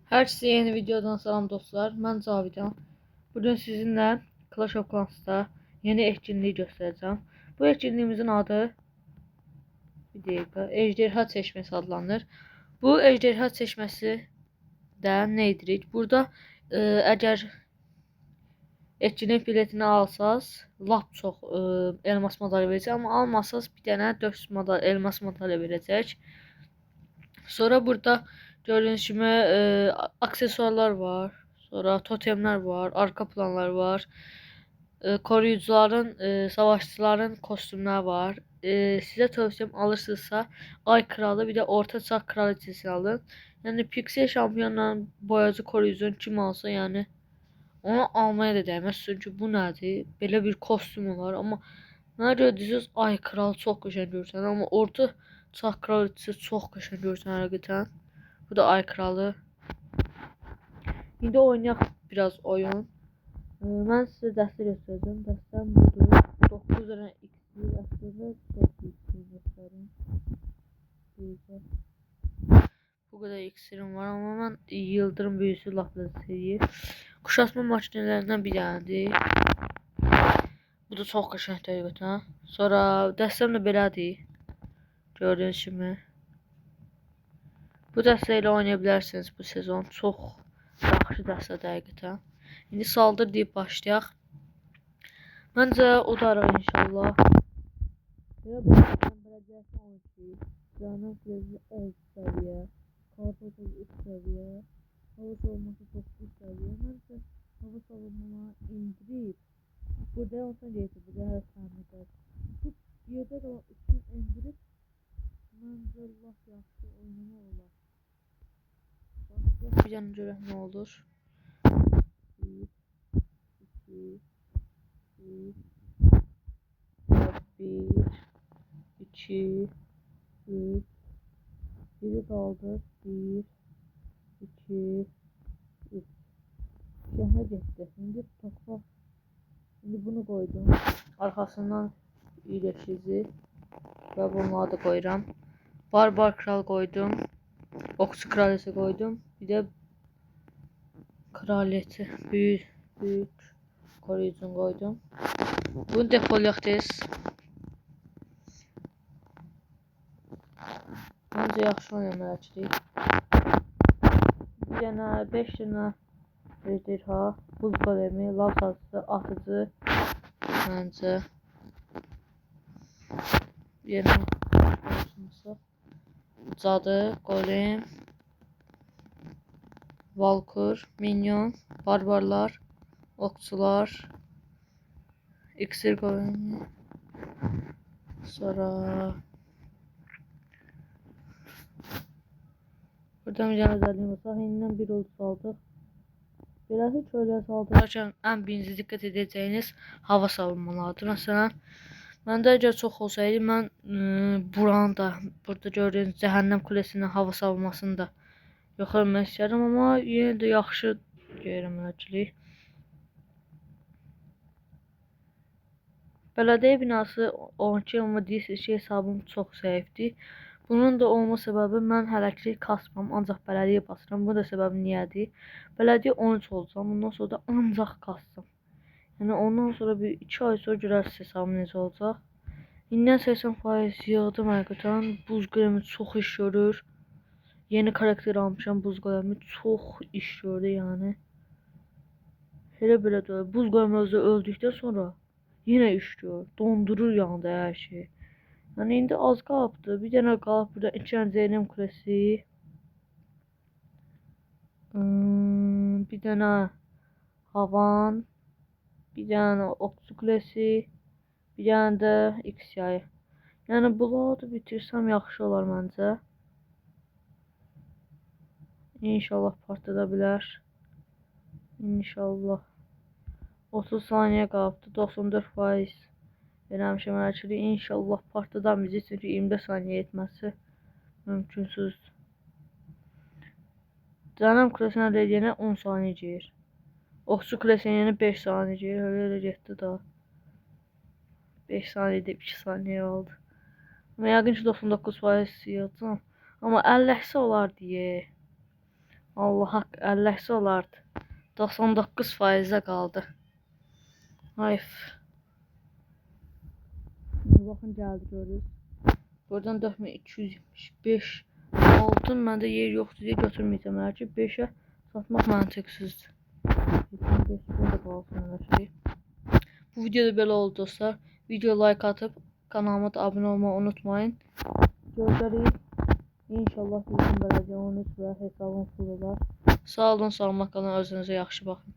Herkese yeni videodan salam dostlar. Mən Cavidan. Bugün sizinle Clash of Clans'ta yeni etkinliği göstereceğim. Bu etkinliğimizin adı bir dakika, Ejderha Çeşmesi adlanır. Bu Ejderha Çeşmesi de neydirik? Burada eğer etkinlik biletini alsaz lap çox elmas madalya verəcək, amma almasaz bir dənə 400 elmas madalya verəcək. Sonra burada gördüğünüz gibi aksesuarlar var. Sonra totemler var. Arka planlar var. Koruyucuların, savaşçıların kostümler var. Size tavsiyem alırsınızsa Ay Kralı bir de Orta Çağ Kraliçesini alın. Yani Pixel şampiyonla boyacı koruyucun kim alsa yani onu almaya da değmez. Çünkü bu nedir? Böyle bir kostümü var ama mənə görə deyirsiniz Ay Kral çox qəşəng görürsən, amma Orta Çağ Kraliçesi çox qəşəng görürsən həqiqətən. Bu da Ay Kralı. İndi oynayaq biraz oyun. Mən sizə dəstə göstərəcəm. Dəstəm budur. 9 dənə iksir əslində çox iksir göstərim. Bu kadar iksirim var ama mən yıldırım büyüsü lafla seviyi. Kuşatma makinelerinden bir tanedir. Bu da çox qəşəngdir həqiqətən. Sonra dəstəm də belədir. Gördüyünüz kimi. Bu dəstə ilə oynaya bilərsiniz bu sezon. Çox yaxşı dəstədir həqiqətən. İndi saldır deyib başlayaq. Məncə udarıq inşallah. Belə baxın, beləcəsi 12, canım gözü 10 səviyyə, kartopu 3 səviyyə, hava savunması 9 səviyyə. Məncə hava savunmalarını indirib. Burada olsa deyəcək, burada hər səhəmdə. Bu yerdə qalan üçün indirib. Məncə laf yaxşı oynama olar. Başlayaq bir dənə görək nə olur. 1, 2, 3, 1, 2, 3, biri kaldı. 1, 2, 3. Şəhər getdi. İndi topla. Şimdi bunu koydum. Arkasından iyileşici ve bunları da koyuram. Barbar kral koydum. Okçu kraliçe koydum. Bir de kraliçe büyük koruyucunu koydum. Bunu depolayaq tez. Bence yaxşı oynamalıdır. Bir dənə 5 dənə ejderha, buz golemi, lav saçısı, atıcı bence. Bir dənə cadı, golem, valkur, minyon, barbarlar, okçular, iksir golemi. Sonra buradan bir tane özelliğim var. Sahinden bir oldu saldık. Beləsi çölyə saldırarkən ən birinci diqqət edəcəyiniz hava savunmalarıdır. Məsələn, məndə əgər çox olsaydı, mən buranı da, burada gördüyünüz cəhənnəm kulesinin hava savunmasını da yoxlamaq istəyirəm, amma yenə də yaxşı görürəm əlçilik. Belediye binası 12 amma deyirsiniz ki, hesabım çox zəifdir. Bunun da olma səbəbi mən hələ ki kasmam, ancaq bələdiyyə basıram. Bu da səbəbi niyədir? Bələdiyyə 13 olacam, bundan sonra da ancaq kassam. Yəni ondan sonra bir 2 ay sonra görərsiniz hesabım necə olacaq. İndən 80% yığdım həqiqətən. Buz golemi çox iş görür. Yeni karakter almışam, buz golemi çox iş gördü yəni. Elə belə də buz golemi özü öldükdən sonra yine iş gör. Dondurur yanında her şey. Yani indi az qalıbdı. Bir dənə qalıb burada 2 dənə Zeynəm kulesi. Bir dənə havan. Bir dənə okçu kulesi. Bir dənə də X yayı. Yəni bunları da bitirsəm yaxşı olar məncə. İnşallah partlada bilər. İnşallah. 30 saniye qalıbdı. 94%. Verəmişəm əlçili. İnşallah partladan bizi, çünki 24 saniye etməsi mümkünsüz. Cəhənnəm kulesini əldə edənə 10 saniye geyir. Okçu kulesini 5 saniye geyir. Öyle getdi da. 5 saniyede 2 saniye oldu. Ama yəqin ki 99% yığacam. Amma 50'si olar deyə. Allah haqq 50'si olardı. 99%'e qaldı. Ayf. Baxın gəldi görürüz. Buradan 4275 altın məndə yer yoxdur deyə götürməyəcəm. Hər ki 5'ə satmaq məntiqsizdir. 5 burada qalsın hər şey. Bu videoda belə oldu dostlar. Video like atıp kanalıma da abone olmayı unutmayın. Görüşürüz. İnşallah bir gün beləcək 13 və hesabım full olar. Sağ olun, salamat qalın, özünüzə yaxşı baxın.